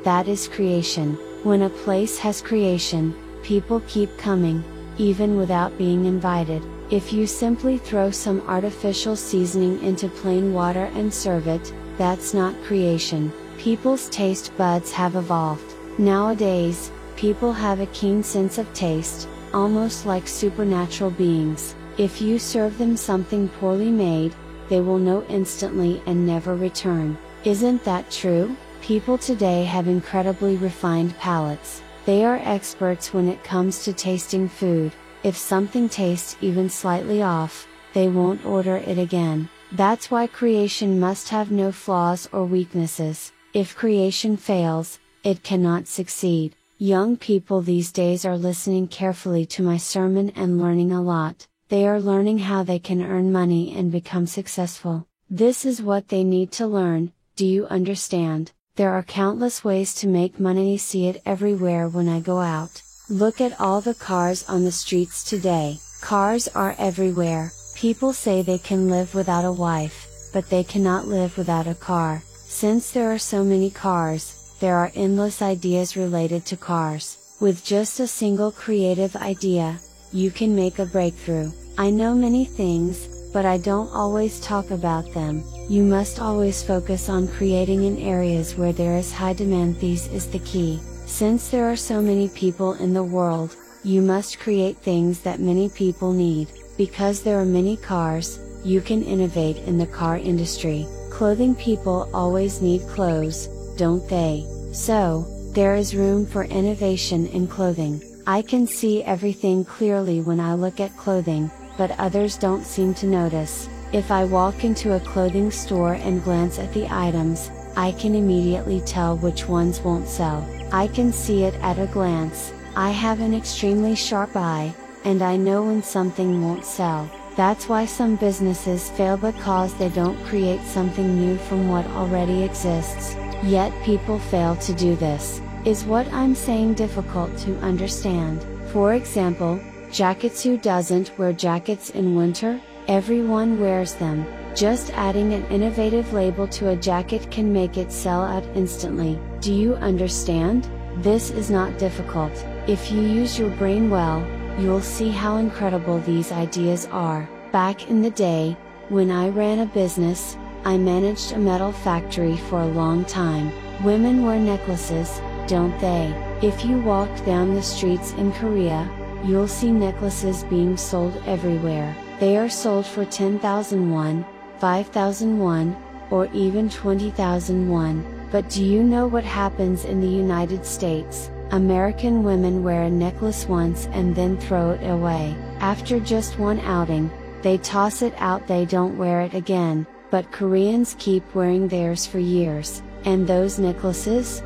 that is creation. When a place has creation, people keep coming, even without being invited. If you simply throw some artificial seasoning into plain water and serve it, that's not creation. People's taste buds have evolved. Nowadays, people have a keen sense of taste, almost like supernatural beings. If you serve them something poorly made, they will know instantly and never return. Isn't that true? People today have incredibly refined palates. They are experts when it comes to tasting food. If something tastes even slightly off, they won't order it again. That's why creation must have no flaws or weaknesses. If creation fails, it cannot succeed. Young people these days are listening carefully to my sermon and learning a lot. They are learning how they can earn money and become successful. This is what they need to learn. Do you understand? There are countless ways to make money. I see it everywhere when I go out. Look at all the cars on the streets today. Cars are everywhere. People say they can live without a wife, but they cannot live without a car. Since there are so many cars, there are endless ideas related to cars. With just a single creative idea, you can make a breakthrough. I know many things, but I don't always talk about them. You must always focus on creating in areas where there is high demand. This is the key. Since there are so many people in the world, you must create things that many people need. Because there are many cars, you can innovate in the car industry. Clothing, people always need clothes, don't they? So, there is room for innovation in clothing. I can see everything clearly when I look at clothing, but others don't seem to notice. If I walk into a clothing store and glance at the items, I can immediately tell which ones won't sell. I can see it at a glance. I have an extremely sharp eye, and I know when something won't sell. That's why some businesses fail, because they don't create something new from what already exists. Yet people fail to do this. Is what I'm saying difficult to understand? For example, jackets. Who doesn't wear jackets in winter? Everyone wears them. Just adding an innovative label to a jacket can make it sell out instantly. Do you understand? This is not difficult. If you use your brain well, you'll see how incredible these ideas are. Back in the day, when I ran a business, I managed a metal factory for a long time. Women wear necklaces, don't they? If you walk down the streets in Korea, you'll see necklaces being sold everywhere. They are sold for 10,000 won, 5,000 won, or even 20,000 won. But do you know what happens in the United States? American women wear a necklace once and then throw it away. After just one outing, they toss it out. They don't wear it again. But Koreans keep wearing theirs for years. And those necklaces?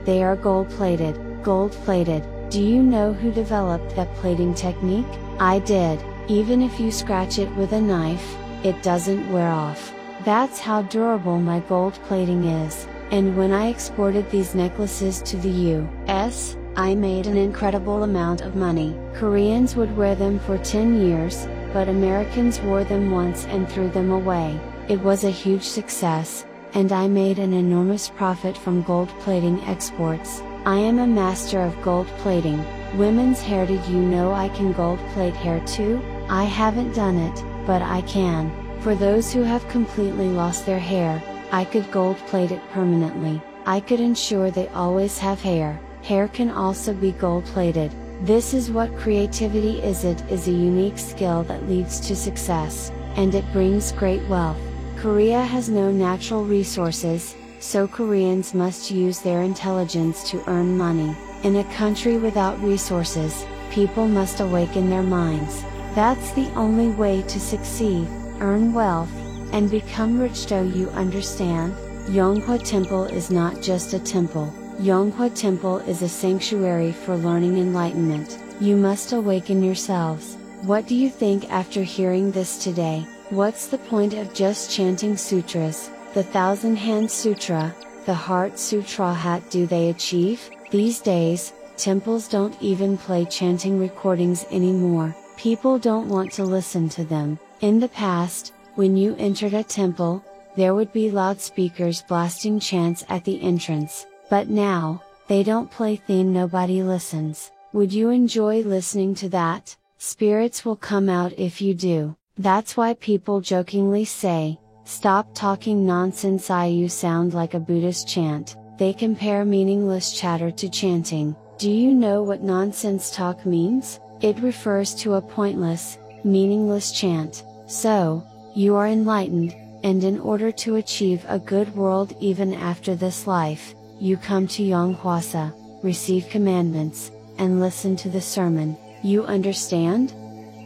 They are gold plated. Gold plated. Do you know who developed that plating technique? I did. Even if you scratch it with a knife, it doesn't wear off. That's how durable my gold plating is. And when I exported these necklaces to the US, I made an incredible amount of money. Koreans would wear them for 10 years, but Americans wore them once and threw them away. It was a huge success, and I made an enormous profit from gold plating exports. I am a master of gold plating. Women's hair. Did you know I can gold plate hair too? I haven't done it, but I can. For those who have completely lost their hair, I could gold plate it permanently. I could ensure they always have hair. Hair can also be gold plated. This is what creativity is. It is a unique skill that leads to success, and it brings great wealth. Korea has no natural resources, so Koreans must use their intelligence to earn money. In a country without resources, people must awaken their minds. That's the only way to succeed, earn wealth, and become rich. Do you understand? Yonghwa Temple is not just a temple. Yonghwa Temple is a sanctuary for learning enlightenment. You must awaken yourselves. What do you think after hearing this today? What's the point of just chanting sutras? The Thousand Hand Sutra, the Heart Sutra. What do they achieve? These days, temples don't even play chanting recordings anymore. People don't want to listen to them. In the past, when you entered a temple, there would be loudspeakers blasting chants at the entrance, but now, they don't play theme. Nobody listens. Would you enjoy listening to that? Spirits will come out if you do. That's why people jokingly say, "Stop talking nonsense, you sound like a Buddhist chant." They compare meaningless chatter to chanting. Do you know what nonsense talk means? It refers to a pointless, meaningless chant. So, you are enlightened, and in order to achieve a good world even after this life, you come to Yonghwasa, receive commandments, and listen to the sermon. You understand?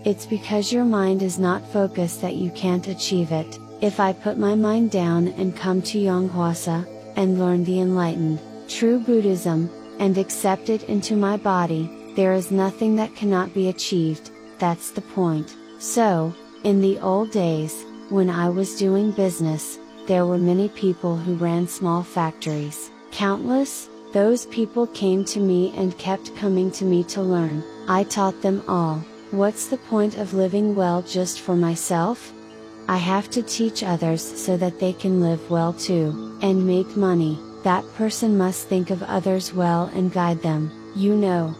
It's because your mind is not focused that you can't achieve it. If I put my mind down and come to Yonghwasa, and learn the enlightened, true Buddhism, and accept it into my body, there is nothing that cannot be achieved. That's the point. So, in the old days, when I was doing business, there were many people who ran small factories. Countless. Those people came to me and kept coming to me to learn. I taught them all. What's the point of living well just for myself? I have to teach others so that they can live well too, and make money. That person must think of others well and guide them. You know,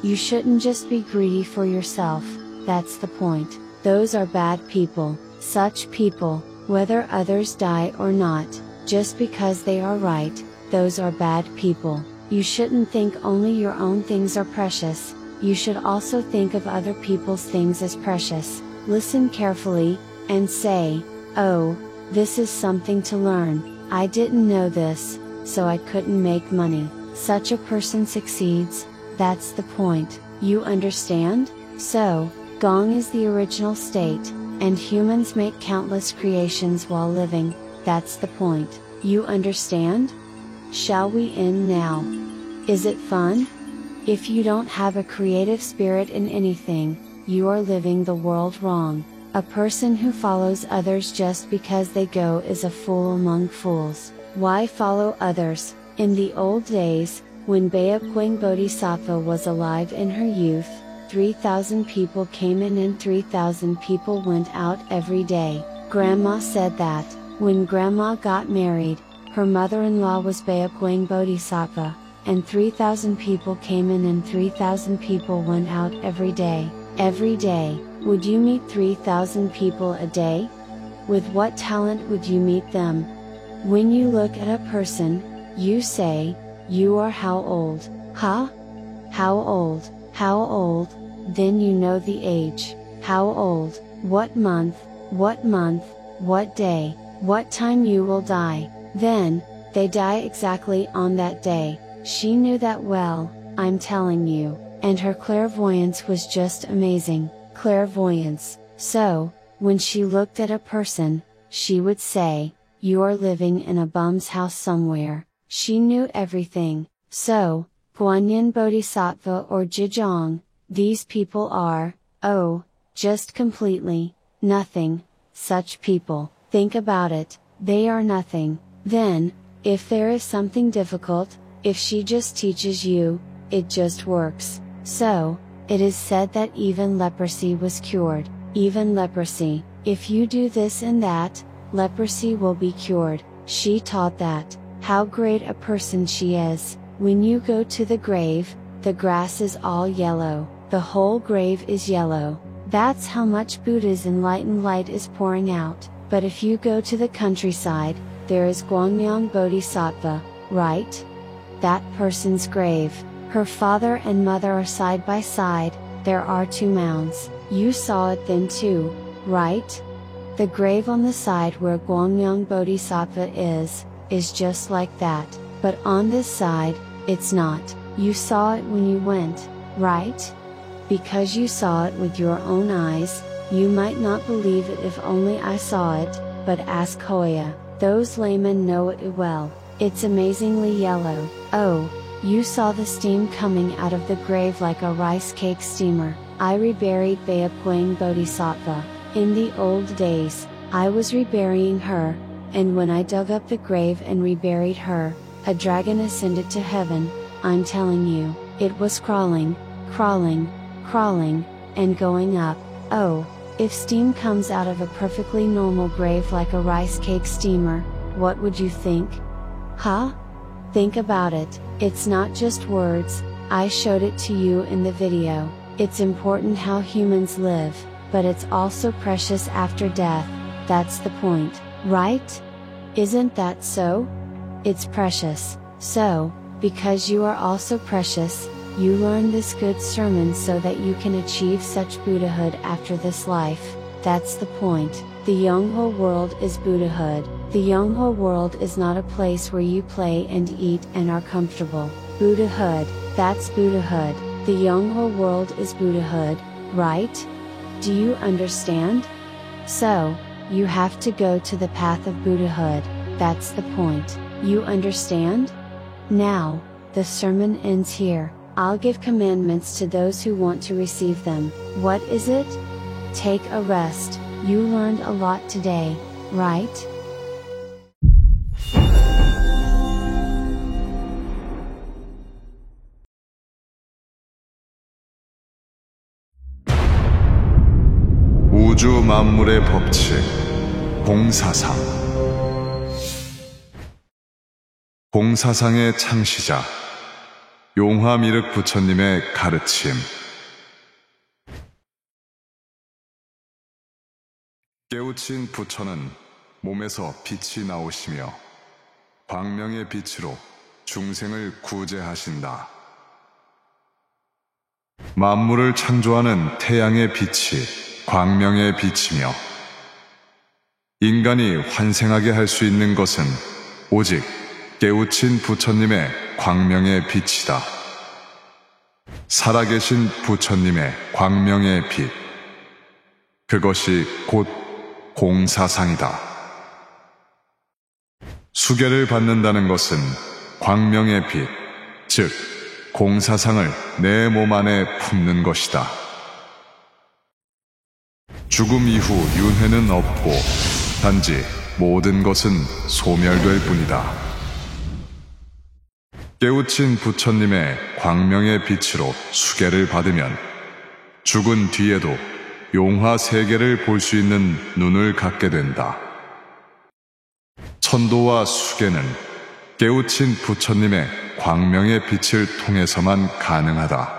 you shouldn't just be greedy for yourself. That's the point. Those are bad people. Such people, whether others die or not, just because they are right, those are bad people. You shouldn't think only your own things are precious. You should also think of other people's things as precious. Listen carefully, and say, "Oh, this is something to learn. I didn't know this, so I couldn't make money." Such a person succeeds. That's the point. You understand? So, Gong is the original state, and humans make countless creations while living. That's the point. You understand? Shall we end now? Is it fun? If you don't have a creative spirit in anything, you are living the world wrong. A person who follows others just because they go is a fool among fools. Why follow others? In the old days, when Baekhyun Bodhisattva was alive in her youth, 3,000 people came in and 3,000 people went out every day. Grandma said that, when Grandma got married, her mother-in-law was Baekhyun Bodhisattva, and 3,000 people came in and 3,000 people went out every day. Every day. Would you meet 3,000 people a day? With what talent would you meet them? When you look at a person, you say, "You are how old?" Huh? How old? How old? Then you know the age. How old? What month? What month? What day? What time you will die? Then, they die exactly on that day. She knew that well, I'm telling you, and her clairvoyance was just amazing. Clairvoyance. So, when she looked at a person, she would say, "You are living in a bum's house somewhere." She knew everything. So, Guanyin Bodhisattva or Zhejiang, these people are, oh, just completely, nothing, such people, think about it, they are nothing. Then, if there is something difficult, if she just teaches you, it just works. So, it is said that even leprosy was cured, even leprosy, if you do this and that, leprosy will be cured, she taught that. How great a person she is. When you go to the grave, the grass is all yellow, the whole grave is yellow. That's how much Buddha's enlightened light is pouring out. But if you go to the countryside, there is Guanyin Bodhisattva, right? That person's grave, her father and mother are side by side, there are 2 mounds, you saw it then too, right? The grave on the side where Guanyin Bodhisattva is just like that, but on this side, it's not. You saw it when you went, right? Because you saw it with your own eyes, you might not believe it if only I saw it, but ask Hoya, those laymen know it well, it's amazingly yellow. Oh, you saw the steam coming out of the grave like a rice cake steamer. I reburied Bayapuang Bodhisattva. In the old days, I was reburying her, and when I dug up the grave and reburied her, a dragon ascended to heaven. I'm telling you, it was crawling, crawling, crawling, and going up. Oh, if steam comes out of a perfectly normal grave like a rice cake steamer, what would you think? Huh? Think about it, it's not just words, I showed it to you in the video. It's important how humans live, but it's also precious after death, that's the point, right? Isn't that so? It's precious, so, because you are also precious, you learn this good sermon so that you can achieve such Buddhahood after this life, that's the point. The Yonghuo world is Buddhahood. The Yonghuo world is not a place where you play and eat and are comfortable. Buddhahood, that's Buddhahood. The Yonghuo world is Buddhahood, right? Do you understand? So, you have to go to the path of Buddhahood, that's the point. You understand? Now, the sermon ends here. I'll give commandments to those who want to receive them. What is it? Take a rest. You learned a lot today, right? 우주 만물의 법칙, 공사상. 공사상의 창시자, 용화미륵 부처님의 가르침. 깨우친 부처는 몸에서 빛이 나오시며 광명의 빛으로 중생을 구제하신다. 만물을 창조하는 태양의 빛이 광명의 빛이며 인간이 환생하게 할 수 있는 것은 오직 깨우친 부처님의 광명의 빛이다. 살아계신 부처님의 광명의 빛, 그것이 곧 공사상이다. 수계를 받는다는 것은 광명의 빛, 즉 공사상을 내 몸 안에 품는 것이다. 죽음 이후 윤회는 없고 단지 모든 것은 소멸될 뿐이다. 깨우친 부처님의 광명의 빛으로 수계를 받으면 죽은 뒤에도 용화 세계를 볼 수 있는 눈을 갖게 된다. 천도와 수계는 깨우친 부처님의 광명의 빛을 통해서만 가능하다.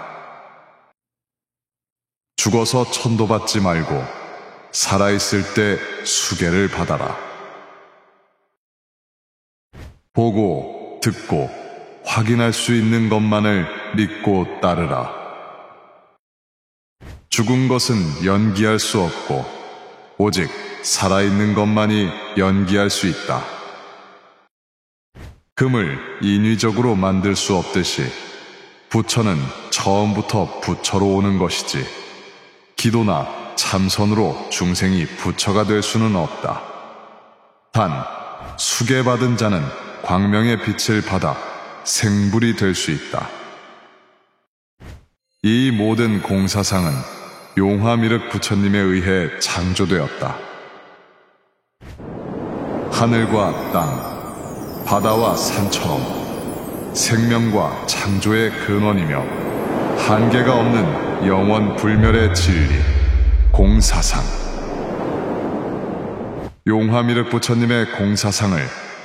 죽어서 천도받지 말고 살아있을 때 수계를 받아라. 보고, 듣고, 확인할 수 있는 것만을 믿고 따르라. 죽은 것은 연기할 수 없고 오직 살아있는 것만이 연기할 수 있다. 금을 인위적으로 만들 수 없듯이 부처는 처음부터 부처로 오는 것이지 기도나 참선으로 중생이 부처가 될 수는 없다. 단 수계받은 자는 광명의 빛을 받아 생불이 될 수 있다. 이 모든 공사상은 용화미륵 부처님에 의해 창조되었다. 하늘과 땅, 바다와 산처럼 생명과 창조의 근원이며 한계가 없는 영원 불멸의 진리, 공사상. 용화미륵 부처님의 공사상을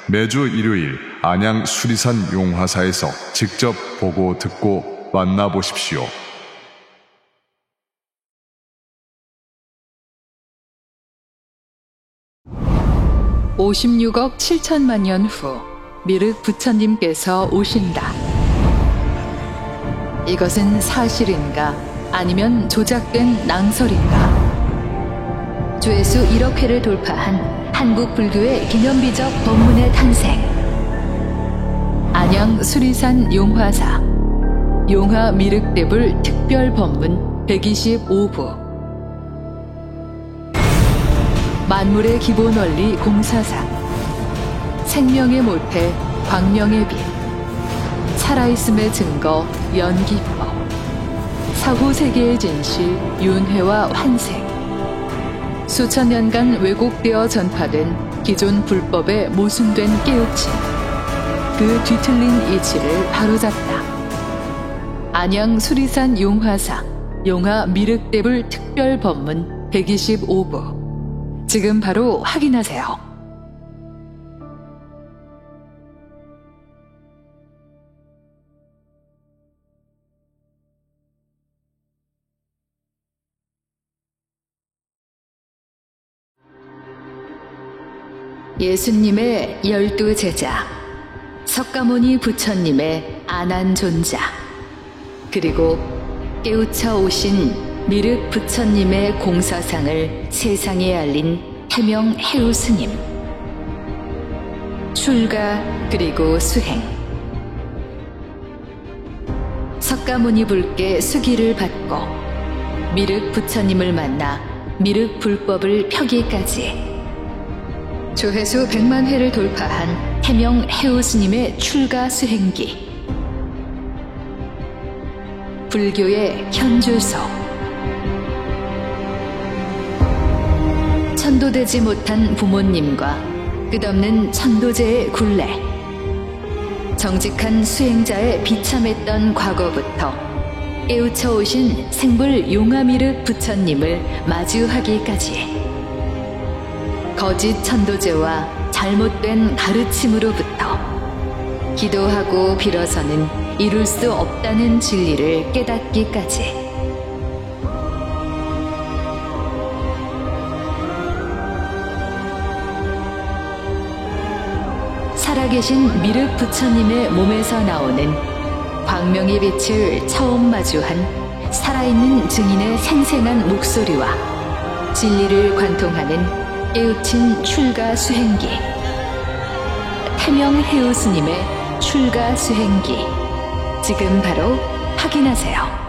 매주 일요일 안양 수리산 용화사에서 직접 보고 듣고 만나보십시오. 56억 7천만 년 후 미륵 부처님께서 오신다. 이것은 사실인가 아니면 조작된 낭설인가? 조회수 1억 회를 돌파한 한국 불교의 기념비적 법문의 탄생. 안양 수리산 용화사 용화 미륵대불 특별 법문 125부. 만물의 기본 원리 공사상. 생명의 모태 광명의 빛. 살아있음의 증거 연기법. 사후 세계의 진실 윤회와 환생. 수천 년간 왜곡되어 전파된 기존 불법에 모순된 깨우침. 그 뒤틀린 이치를 바로잡다. 안양 수리산 용화사 용화 미륵대불 특별 법문 125부. 지금 바로 확인하세요. 예수님의 12제자, 석가모니 부처님의 안한존자, 그리고 깨우쳐 오신 미륵 부처님의 공사상을 세상에 알린 태명 해우 스님. 출가 그리고 수행. 석가모니 불께 수기를 받고 미륵 부처님을 만나 미륵 불법을 펴기까지 조회수 100만 회를 돌파한 태명 해우 스님의 출가 수행기. 불교의 현주소. 천도되지 못한 부모님과 끝없는 천도제의 굴레. 정직한 수행자의 비참했던 과거부터 깨우쳐 오신 생불 용화미륵 부처님을 마주하기까지. 거짓 천도제와 잘못된 가르침으로부터 기도하고 빌어서는 이룰 수 없다는 진리를 깨닫기까지. 살아계신 미륵 부처님의 몸에서 나오는 광명의 빛을 처음 마주한 살아있는 증인의 생생한 목소리와 진리를 관통하는 깨우친 출가 수행기. 태명 해우 스님의 출가 수행기. 지금 바로 확인하세요.